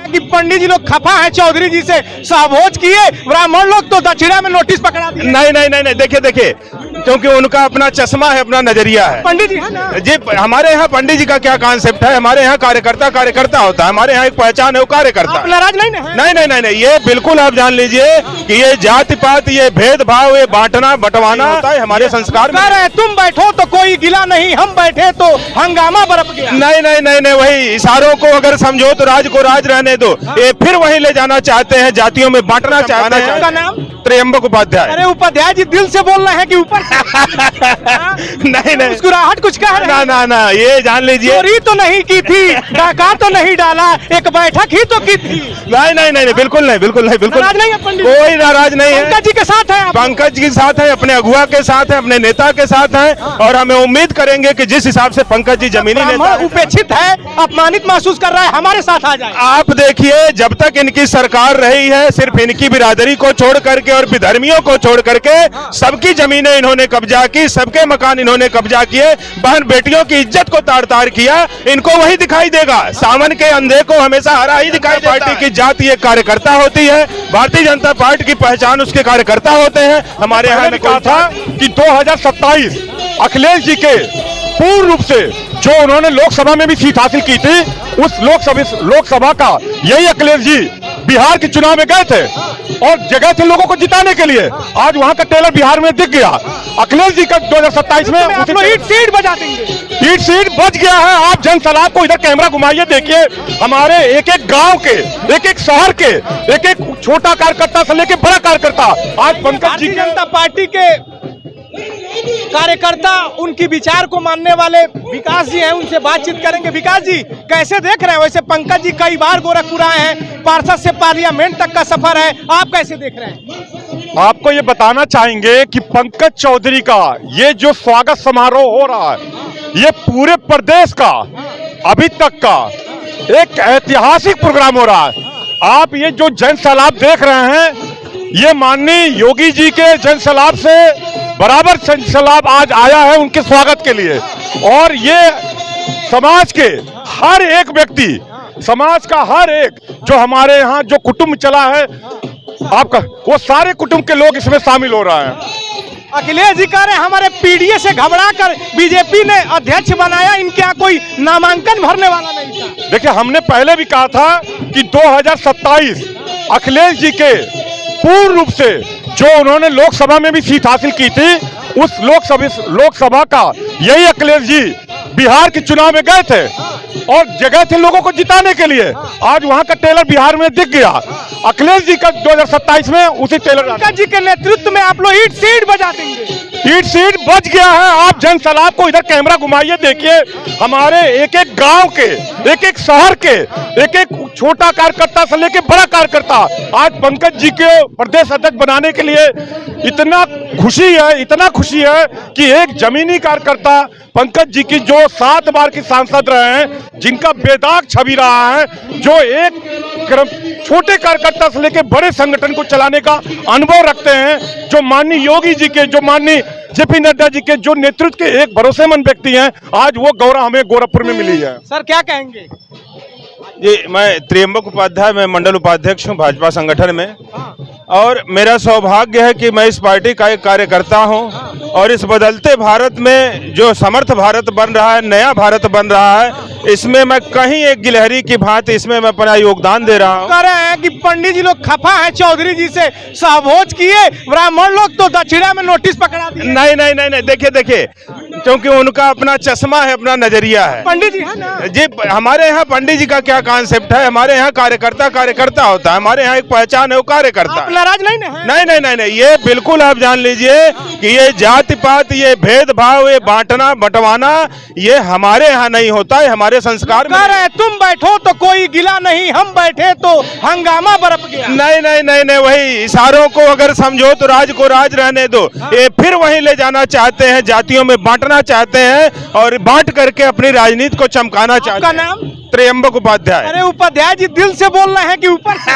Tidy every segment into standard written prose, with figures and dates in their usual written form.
कि पंडित जी लोग खफा है चौधरी जी से, सहभोज किए, ब्राह्मण लोग तो दक्षिणा में नोटिस पकड़ा दिए। नहीं नहीं नहीं नहीं, देखिए देखिए, क्योंकि उनका अपना चश्मा है, अपना नजरिया है। पंडित जी है ना जी, हमारे यहाँ पंडित जी का क्या कॉन्सेप्ट है, हमारे यहाँ कार्यकर्ता कार्यकर्ता होता है, हमारे यहाँ एक पहचान है, वो कार्यकर्ता। आप नाराज नहीं ना है? नहीं नहीं नहीं नहीं, ये बिल्कुल आप जान लीजिए कि ये जाति पात, ये भेदभाव, ये बांटना बंटवाना होता है हमारे संस्कार में। कह रहे तुम बैठो तो कोई गिला नहीं, हम बैठे तो हंगामा बरप गया। नहीं नहीं नहीं नहीं, वही इशारों को अगर समझो तो राज को राज रहने दो। ये फिर वही ले जाना चाहते हैं, जातियों में बांटना चाहते हैं। उनका नाम त्र्यंबक उपाध्याय। अरे उपाध्याय जी दिल से बोल रहे हैं कि ऊपर से? नहीं नहीं, मुस्कुराहट कुछ कह रहे ना हैं? ना ना, ये जान लीजिए, चोरी तो नहीं की थी, डाका तो नहीं डाला, एक बैठक ही तो की थी। नहीं नहीं नहीं, बिल्कुल नहीं, बिल्कुल नहीं, बिल्कुल नाराज नहीं है पंडित? कोई नाराज नहीं है। पंकज जी के साथ है आप? पंकज जी के साथ है, अपने अगुआ के साथ है, अपने नेता के साथ है, और हमें उम्मीद करेंगे कि जिस हिसाब से पंकज जी जमीनी नेता है, उपेक्षित है, अपमानित महसूस कर रहा है, हमारे साथ आ जाए। आप देखिए, जब तक इनकी सरकार रही है, सिर्फ इनकी बिरादरी को छोड़ करके और विधर्मियों को छोड़ करके सबकी जमीनें इन्होंने कब्जा की, सबके मकान इन्होंने कब्जा किए, बहन बेटियों की इज्जत को ताड़ ताड़ किया। इनको वही दिखाई देगा, सावन के अंधे को हमेशा हरा ही दिखाई देता है। पार्टी की जाति एक कार्यकर्ता होती है, भारतीय जनता पार्टी की पहचान उसके कार्यकर्ता होते हैं। हमारे यहाँ ने कहा था कि 2027 अखिलेश जी के पूर्ण रूप से जो उन्होंने लोकसभा में भी सीट हासिल की थी, उस लोकसभा का यही अखिलेश जी बिहार के चुनाव में गए थे और जगह थे लोगों को जिताने के लिए। आज वहां का टेलर बिहार में दिख गया। अखिलेश जी का 2027 में आप लोग ईट सीट बजा देंगे। ईट सीट बच गया है। आप जन सलाब को इधर कैमरा घुमाइए, देखिए हमारे एक एक गांव के, एक एक शहर के, एक एक छोटा कार्यकर्ता से लेके बड़ा कार्यकर्ता आज पंकज जी जनता पार्टी के कार्यकर्ता, उनकी विचार को मानने वाले विकास जी हैं, उनसे बातचीत करेंगे। विकास जी कैसे देख रहे हैं? वैसे पंकज जी कई बार गोरखपुर आए हैं, पार्षद से पार्लियामेंट तक का सफर है, आप कैसे देख रहे हैं? आपको ये बताना चाहेंगे कि पंकज चौधरी का ये जो स्वागत समारोह हो रहा है, ये पूरे प्रदेश का अभी तक का एक ऐतिहासिक प्रोग्राम हो रहा है। आप ये जो जन सैलाब देख रहे हैं, ये माननीय योगी जी के जन सैलाब से बराबर जन सैलाब आज आया है उनके स्वागत के लिए। और ये समाज के हर एक व्यक्ति, समाज का हर एक जो हमारे यहाँ जो कुटुंब चला है आपका, वो सारे कुटुंब के लोग इसमें शामिल हो रहे हैं। अखिलेश जी कह रहे हैं हमारे पीडीए से घबरा कर बीजेपी ने अध्यक्ष बनाया, इनके यहाँ कोई नामांकन भरने वाला नहीं था। देखिए, हमने पहले भी कहा था कि 2027 अखिलेश जी के पूर्ण रूप से जो उन्होंने लोकसभा में भी सीट हासिल की थी, उस लोकसभा का यही अखिलेश जी बिहार के चुनाव में गए थे और जगह थे लोगों को जिताने के लिए। आज वहां का टेलर बिहार में दिख गया। अखिलेश जी का 2027 में उसी टेलर जी के नेतृत्व में आप लोग ईट सीट बजा देंगे। ईट सीट बच गया है। आप जन सलाब को इधर कैमरा घुमाइए, देखिए हमारे एक एक गांव के, एक एक शहर के, एक एक छोटा कार्यकर्ता से लेके बड़ा कार्यकर्ता आज पंकज जी के प्रदेश अध्यक्ष बनाने के लिए इतना खुशी है कि एक जमीनी कार्यकर्ता पंकज जी की जो 7 बार की सांसद रहे हैं, जिनका बेदाग छवि रहा है, जो एक छोटे कार्यकर्ता से लेकर बड़े संगठन को चलाने का अनुभव रखते हैं, जो माननीय योगी जी के, जो माननीय जेपी नड्डा जी के जो नेतृत्व के एक भरोसेमंद व्यक्ति हैं, आज वो गौरव हमें गोरखपुर में मिली है। सर क्या कहेंगे? जी, मैं त्र्यंबक उपाध्याय, मैं मंडल उपाध्यक्ष हूं भाजपा संगठन में, और मेरा सौभाग्य है कि मैं इस पार्टी का एक कार्यकर्ता हूं। और इस बदलते भारत में जो समर्थ भारत बन रहा है, नया भारत बन रहा है, इसमें मैं कहीं एक गिलहरी की भांति इसमें मैं अपना योगदान दे रहा हूं। कह रहे हैं कि पंडित जी लोग खफा है चौधरी जी से, सहभोज किए, ब्राह्मण लोग तो दक्षिणा में नोटिस पकड़ा दिए। नहीं नहीं नहीं नहीं, देखिए देखिए, क्योंकि उनका अपना चश्मा है, अपना नजरिया है। पंडित जी है ना? जी, हमारे यहाँ पंडित जी का क्या कॉन्सेप्ट है, हमारे यहाँ कार्यकर्ता कार्यकर्ता होता है, हमारे यहाँ एक पहचान है, वो कार्यकर्ता। आप नाराज नहीं है? नहीं नहीं नहीं नहीं, ये बिल्कुल आप जान लीजिए कि ये जाति पात, ये भेदभाव, ये बांटना बंटवाना, ये हमारे यहाँ नहीं होता है, हमारे संस्कार में। कह रहे तुम बैठो तो कोई गिला नहीं, हम बैठे तो हंगामा बरप गया। नहीं नहीं नहीं नहीं, वही इशारों को अगर समझो तो राज को राज रहने दो। ये फिर वही ले जाना चाहते हैं, जातियों में बांटना चाहते हैं और बांट करके अपनी राजनीति को चमकाना चाहते हैं। आपका नाम? त्र्यंबक उपाध्याय। अरे उपाध्याय जी दिल से बोल रहे हैं कि ऊपर से?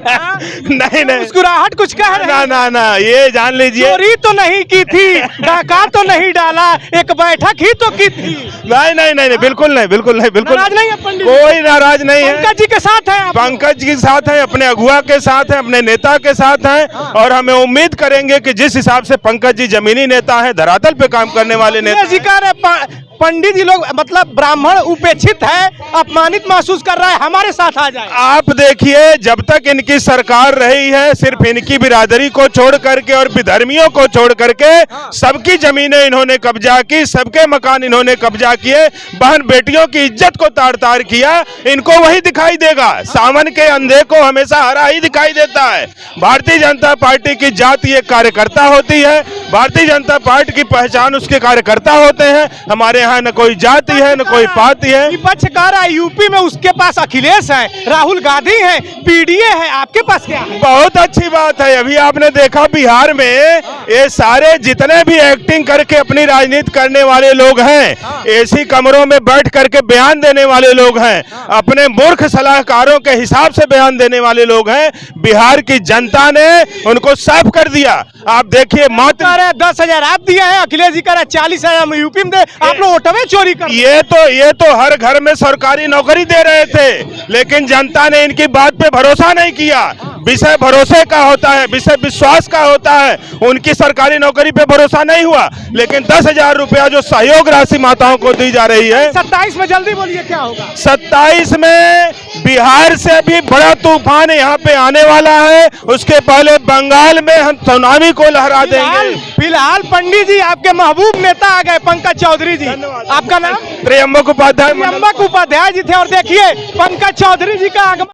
हाँ? नहीं मुस्कुराहट कुछ कह रहे ना हैं? ना ना, ये जान लीजिए, चोरी तो नहीं की थी, डाका तो नहीं डाला, एक बैठक ही तो की थी। नहीं नहीं नहीं, बिल्कुल नहीं, बिल्कुल नहीं, बिल्कुल नाराज नहीं है पंडित? कोई नाराज नहीं है। पंकज जी के साथ है आप? पंकज के साथ हैं, अपने अगुआ के साथ हैं, अपने नेता के साथ हैं, और हमें उम्मीद करेंगे कि जिस हिसाब से पंकज जी जमीनी नेता हैं, धरातल पे काम करने वाले नेता ये जिक्र है पंडित जी लोग मतलब ब्राह्मण उपेक्षित है, अपमानित महसूस कर रहा है, हमारे साथ आ जाए। आप देखिए, जब तक इनकी सरकार रही है, सिर्फ इनकी बिरादरी को छोड़ करके और विधर्मियों को छोड़ करके सबकी जमीनें इन्होंने कब्जा की, सबके मकान इन्होंने कब्जा किए, बहन बेटियों की इज्जत को ताड़ ताड़ किया। इनको वही दिखाई देगा, सावन के अंधे को हमेशा हरा ही दिखाई देता है। भारतीय जनता पार्टी की जाति एक कार्यकर्ता होती है, भारतीय जनता पार्टी की पहचान उसके कार्यकर्ता होते हैं। हमारे यहाँ न कोई जाति है न कोई पाति है। विपक्ष कह रहा है यूपी में उसके पास अखिलेश है, राहुल गांधी है, पीडीए है, आपके पास क्या है? बहुत अच्छी बात है। अभी आपने देखा बिहार में ये सारे जितने भी एक्टिंग करके अपनी राजनीति करने वाले लोग हैं, एसी कमरों में बैठ करके बयान देने वाले लोग हैं, अपने मूर्ख सलाहकारों के हिसाब से बयान देने वाले लोग हैं, बिहार की जनता ने उनको साफ कर दिया। आप देखिए, मात्र 10,000 आप दिए हैं, अखिलेश जी कह रहे 40,000 यूपी में दे, आप लोग वोटवे चोरी कर। ये तो हर घर में सरकारी नौकरी दे रहे थे, लेकिन जनता ने इनकी बात पे भरोसा नहीं किया। विषय भरोसे का होता है, विषय विश्वास का होता है। उनकी सरकारी नौकरी पे भरोसा नहीं हुआ, लेकिन 10,000 रुपया जो सहयोग राशि माताओं को दी जा रही है। 27 में जल्दी बोलिए क्या होगा? 27 में बिहार से भी बड़ा तूफान यहाँ पे आने वाला है। उसके पहले बंगाल में हम सुनामी को लहरा देंगे। फिलहाल पंडित जी आपके महबूब नेता आ गए, पंकज चौधरी जी। आपका नाम? त्र्यंबक उपाध्याय। त्र्यंबक उपाध्याय जी थे। और देखिए पंकज चौधरी जी का आगमन